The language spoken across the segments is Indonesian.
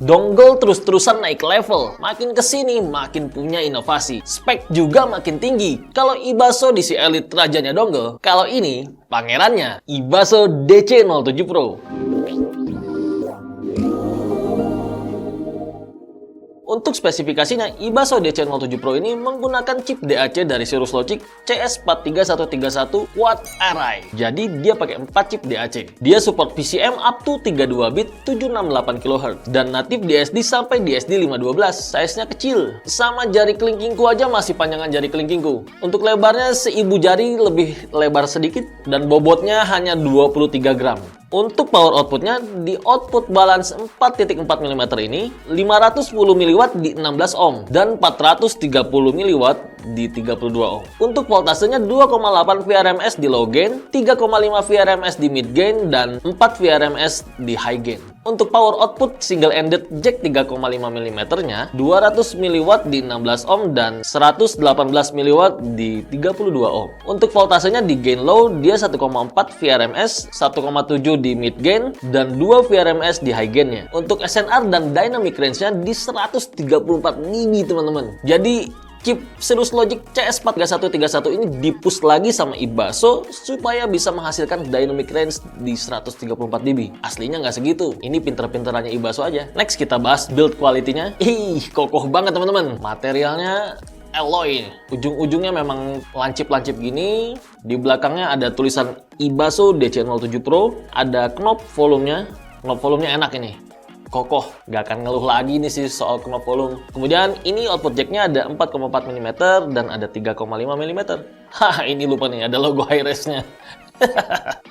Dongle terus-terusan naik level, makin kesini makin punya inovasi. Spek juga makin tinggi. Kalau Ibaso DC Elite rajanya dongle, kalau ini pangerannya Ibaso DC07 Pro. Untuk spesifikasinya, Ibaso DC07 Pro ini menggunakan chip DAC dari Cirrus Logic CS43131 Quad Array. Jadi dia pakai 4 chip DAC. Dia support PCM up to 32 bit 768 kHz dan natif DSD sampai DSD 512. Size-nya kecil. Sama jari kelingkingku aja masih panjangan jari kelingkingku. Untuk lebarnya seibu jari lebih lebar sedikit dan bobotnya hanya 23 gram. Untuk power outputnya, di output balance 4.4 mm ini 510 mW di 16 ohm dan 430 mW di 32 ohm. Untuk voltasenya 2,8 VRMS di low gain, 3,5 VRMS di mid gain, dan 4 VRMS di high gain. Untuk power output single-ended jack 3,5 mm-nya 200 mW di 16 ohm dan 118 mW di 32 ohm. Untuk voltasenya di gain low dia 1,4 VRMS, 1,7 di mid gain, dan 2 VRMS di high gainnya. Untuk SNR dan dynamic range-nya di 134 dB teman-teman. Jadi chip Cirrus Logic CS43131 ini dipush lagi sama Ibaso supaya bisa menghasilkan dynamic range di 134 dB. Aslinya nggak segitu. Ini pinter-pinterannya Ibaso aja. Next kita bahas build quality-nya. Ih, kokoh banget teman-teman. Materialnya alloy. Ujung-ujungnya memang lancip-lancip gini. Di belakangnya ada tulisan Ibaso DC07 Pro. Ada knob volumenya. Knob volumenya enak ini. Kokoh, gak akan ngeluh lagi nih sih soal knob volume. Kemudian ini output jacknya ada 4,4 mm dan ada 3,5 mm. Hah, ini lupa nih, ada logo Hi-Res-nya.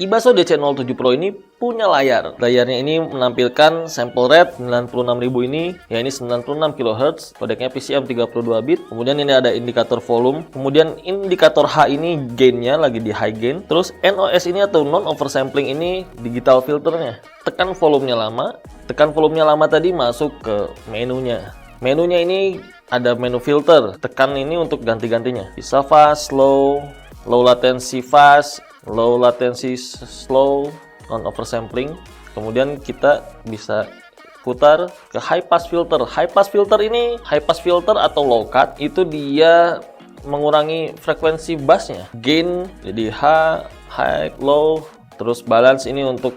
Ibaso DC07 Pro ini punya layar. Layarnya ini menampilkan sample rate 96.000 ini, ya ini 96 kHz, kodeknya PCM 32 bit. Kemudian ini ada indikator volume. Kemudian indikator H ini gainnya lagi di high gain. Terus NOS ini atau non oversampling ini digital filternya. Tekan volumenya lama. Tekan volumenya lama tadi masuk ke menunya. Menunya ini ada menu filter. Tekan ini untuk ganti-gantinya. Bisa fast, slow, low latency fast, low latency slow, non oversampling. Kemudian kita bisa putar ke high pass filter. High pass filter ini, high pass filter atau low cut itu dia mengurangi frekuensi bassnya. Gain jadi high, low, terus balance ini untuk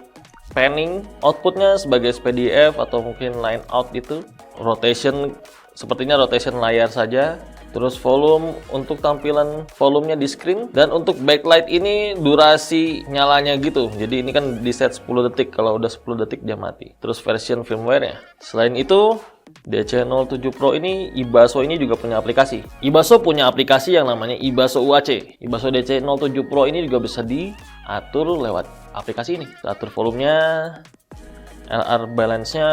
panning. Outputnya sebagai SPDIF atau mungkin line out itu. Rotation sepertinya rotation layar saja. Terus volume untuk tampilan volumenya di screen. Dan untuk backlight ini durasi nyalanya gitu. Jadi ini kan di set 10 detik. Kalau udah 10 detik dia mati. Terus version firmware-nya. Selain itu DC07 Pro ini, Ibaso ini juga punya aplikasi. Ibaso punya aplikasi yang namanya Ibaso UAC. Ibaso DC07 Pro ini juga bisa diatur lewat aplikasi ini. Atur volumenya, LR balance-nya.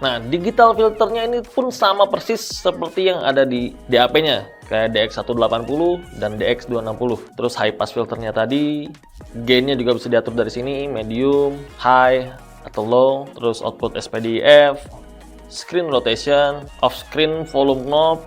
Nah, digital filternya ini pun sama persis seperti yang ada di DAP-nya, kayak DX180 dan DX260. Terus high pass filternya tadi, gain-nya juga bisa diatur dari sini, medium, high atau low. Terus output SPDIF, screen rotation, off screen volume knob,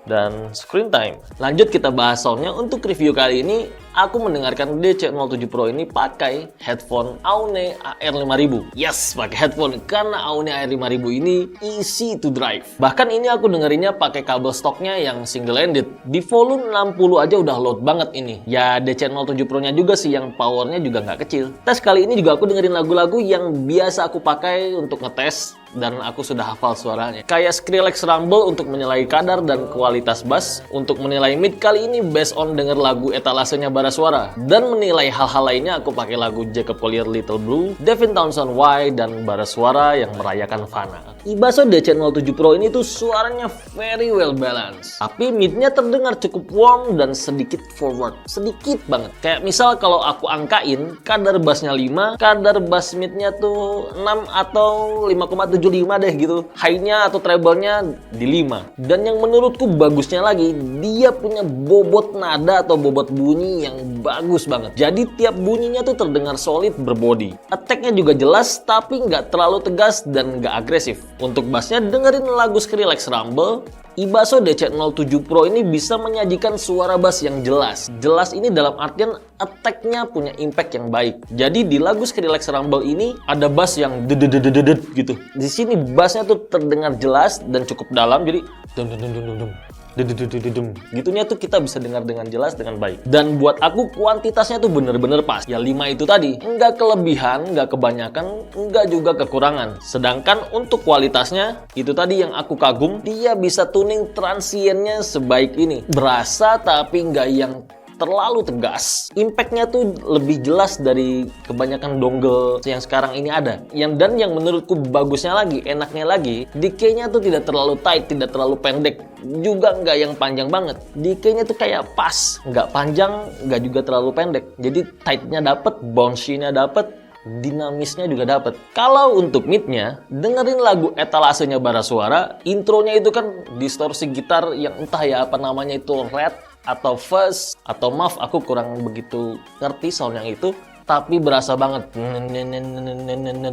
dan screen time. Lanjut kita bahas soundnya. Untuk review kali ini aku mendengarkan DC07 Pro ini pakai headphone Aune AR5000. Yes, pakai headphone karena Aune AR5000 ini easy to drive. Bahkan ini aku dengerinnya pakai kabel stoknya yang single ended. Di volume 60 aja udah loud banget ini. Ya DC07 Pro nya juga sih yang powernya juga nggak kecil. Tes kali ini juga aku dengerin lagu-lagu yang biasa aku pakai untuk ngetes dan aku sudah hafal suaranya. Kayak Skrillex Rumble untuk menilai kadar dan kualitas bass. Untuk menilai mid kali ini based on denger lagu etalasenya bara suara. Dan menilai hal-hal lainnya aku pakai lagu Jacob Collier Little Blue, Devin Townsend Y, dan bara suara yang merayakan Fana. Ibaso DC07 Pro ini tuh suaranya very well balanced. Tapi midnya terdengar cukup warm dan sedikit forward. Sedikit banget. Kayak misal kalau aku angkain, kadar bassnya 5, kadar bass midnya tuh 6 atau 5,75 deh gitu. High-nya atau treble-nya di 5. Dan yang menurutku bagusnya lagi, dia punya bobot nada atau bobot bunyi yang bagus banget. Jadi tiap bunyinya tuh terdengar solid berbody. Attack-nya juga jelas tapi nggak terlalu tegas dan nggak agresif. Untuk bassnya dengerin lagu Skrillex Rumble, Ibaso DC07 Pro ini bisa menyajikan suara bass yang jelas. Jelas ini dalam artian attack-nya punya impact yang baik. Jadi di lagu Skrillex Rumble ini ada bass yang dededededet gitu. Di sini bassnya tuh terdengar jelas dan cukup dalam, jadi dum dum dum dum dum. Gitunya tuh kita bisa dengar dengan jelas dengan baik. Dan buat aku kuantitasnya tuh bener-bener pas. Ya 5 itu tadi, nggak kelebihan, nggak kebanyakan, nggak juga kekurangan. Sedangkan untuk kualitasnya, itu tadi yang aku kagum, dia bisa tuning transiennya sebaik ini. Berasa tapi nggak yang terlalu tegas. Impact-nya tuh lebih jelas dari kebanyakan dongle yang sekarang ini ada. Dan yang menurutku bagusnya lagi, enaknya lagi, decay-nya tuh tidak terlalu tight, tidak terlalu pendek, juga nggak yang panjang banget. Decay-nya tuh kayak pas, nggak panjang, nggak juga terlalu pendek. Jadi tight-nya dapet, bouncy-nya dapet, dinamisnya juga dapet. Kalau untuk mid-nya, dengerin lagu etalasenya bara suara, intronya itu kan distorsi gitar yang entah ya apa namanya itu, red atau fuzz atau muff, aku kurang begitu ngerti sound yang itu, tapi berasa banget.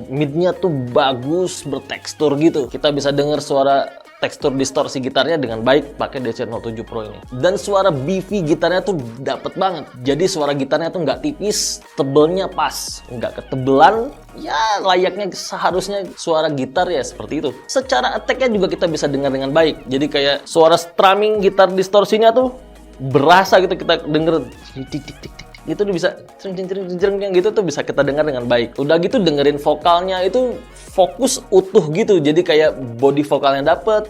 Midnya tuh bagus, bertekstur gitu. Kita bisa denger suara tekstur distorsi gitarnya dengan baik pakai DC07 Pro ini. Dan suara beefy gitarnya tuh dapet banget. Jadi suara gitarnya tuh nggak tipis, tebelnya pas, nggak ketebelan. Ya layaknya seharusnya suara gitar ya seperti itu. Secara attack-nya juga kita bisa dengar dengan baik. Jadi kayak suara strumming gitar distorsinya tuh berasa gitu, kita denger tik tik tik tik itu bisa jeng gitu tuh bisa kita dengar dengan baik. Udah gitu dengerin vokalnya itu fokus utuh gitu. Jadi kayak body vokalnya dapet,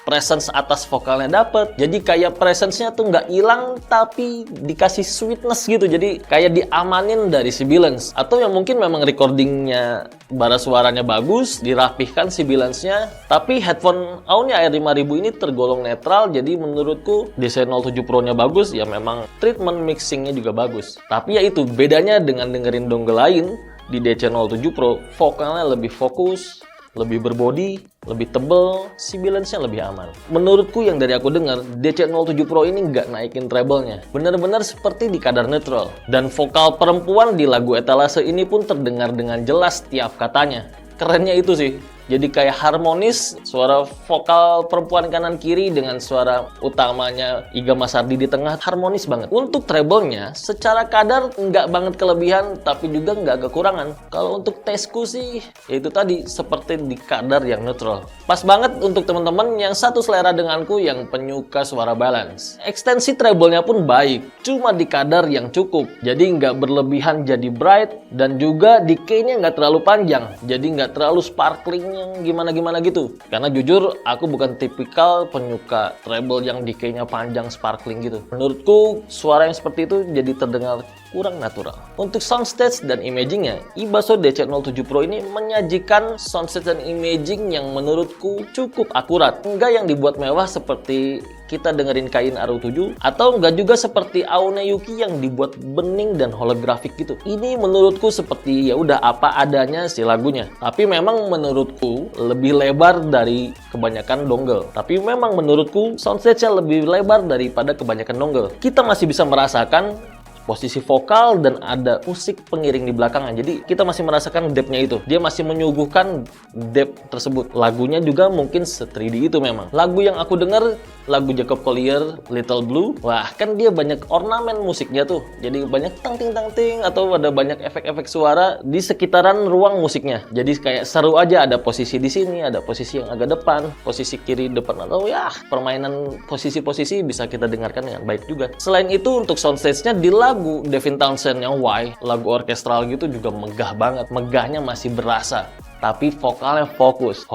presence atas vokalnya dapet. Jadi kayak presence-nya tuh nggak hilang tapi dikasih sweetness gitu. Jadi kayak diamanin dari Sibilance. Atau yang mungkin memang recordingnya bara suaranya bagus, dirapihkan Sibilance-nya. Tapi headphone Aonia R5000 ini tergolong netral. Jadi menurutku DC07 Pro-nya bagus. Ya memang treatment mixingnya juga bagus. Tapi ya itu bedanya dengan dengerin dongle lain. Di DC07 Pro vokalnya lebih fokus, lebih berbody, lebih tebel, Sibilance-nya lebih aman. Menurutku yang dari aku dengar, DC07 Pro ini nggak naikin treble-nya. Bener-bener seperti di kadar neutral. Dan vokal perempuan di lagu etalase ini pun terdengar dengan jelas tiap katanya. Kerennya itu sih. Jadi kayak harmonis, suara vokal perempuan kanan kiri dengan suara utamanya Iga Masardi di tengah, harmonis banget. Untuk treble-nya, secara kadar nggak banget kelebihan, tapi juga nggak kekurangan. Kalau untuk tesku sih, ya itu tadi, seperti di kadar yang neutral. Pas banget untuk teman-teman yang satu selera denganku yang penyuka suara balance. Ekstensi treble-nya pun baik, cuma di kadar yang cukup. Jadi nggak berlebihan jadi bright, dan juga decay-nya nggak terlalu panjang. Jadi nggak terlalu sparkling yang gimana-gimana gitu. Karena jujur aku bukan tipikal penyuka treble yang decay-nya panjang sparkling gitu. Menurutku suara yang seperti itu jadi terdengar kurang natural. Untuk soundstage dan imagingnya, Ibaso DC07 Pro ini menyajikan soundstage dan imaging yang menurutku cukup akurat. Enggak yang dibuat mewah seperti kita dengerin Kain Aru7, atau enggak juga seperti Aone Yuki yang dibuat bening dan holografik gitu. Ini menurutku seperti ya udah apa adanya si lagunya. Tapi memang menurutku lebih lebar dari kebanyakan dongle. Tapi memang menurutku soundstage-nya lebih lebar daripada kebanyakan dongle. Kita masih bisa merasakan posisi vokal dan ada musik pengiring di belakangnya. Jadi kita masih merasakan depth-nya itu. Dia masih menyuguhkan depth tersebut. Lagunya juga mungkin se-3D itu memang. Lagu yang aku dengar, lagu Jacob Collier, Little Blue. Wah, kan dia banyak ornamen musiknya tuh. Jadi banyak tang-ting-tang-ting atau ada banyak efek-efek suara di sekitaran ruang musiknya. Jadi kayak seru aja, ada posisi di sini, ada posisi yang agak depan, posisi kiri depan, atau ya permainan posisi-posisi bisa kita dengarkan dengan baik juga. Selain itu untuk soundstage-nya di lagu Devin Townsend yang Why, lagu orkestral gitu juga megah banget. Megahnya masih berasa. Tapi vokalnya fokus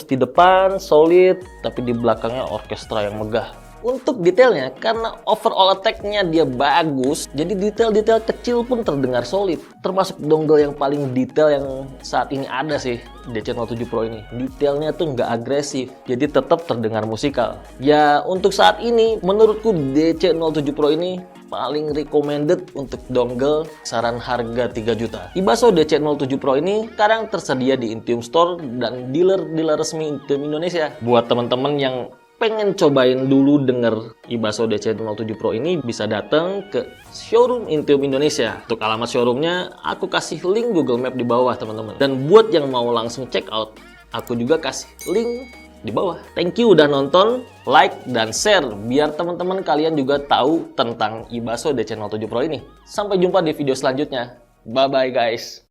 di depan, solid, tapi di belakangnya orkestra yang megah. Untuk detailnya, karena overall attack-nya dia bagus, jadi detail-detail kecil pun terdengar solid. Termasuk dongle yang paling detail yang saat ini ada sih, DC07 Pro ini. Detailnya tuh nggak agresif, jadi tetap terdengar musikal. Ya, untuk saat ini, menurutku DC07 Pro ini paling recommended untuk dongle saran harga 3 juta. Ibaso DC07 Pro ini sekarang tersedia di Intium Store dan dealer-dealer resmi Intium Indonesia. Buat teman-teman yang pengen cobain dulu denger Ibaso DC07 Pro ini, bisa datang ke showroom Intium Indonesia. Untuk alamat showroomnya aku kasih link Google Map di bawah teman-teman. Dan buat yang mau langsung check out, aku juga kasih link di bawah. Thank you udah nonton, like, dan share biar teman-teman kalian juga tahu tentang Ibaso DC07 Pro ini. Sampai jumpa di video selanjutnya. Bye-bye guys.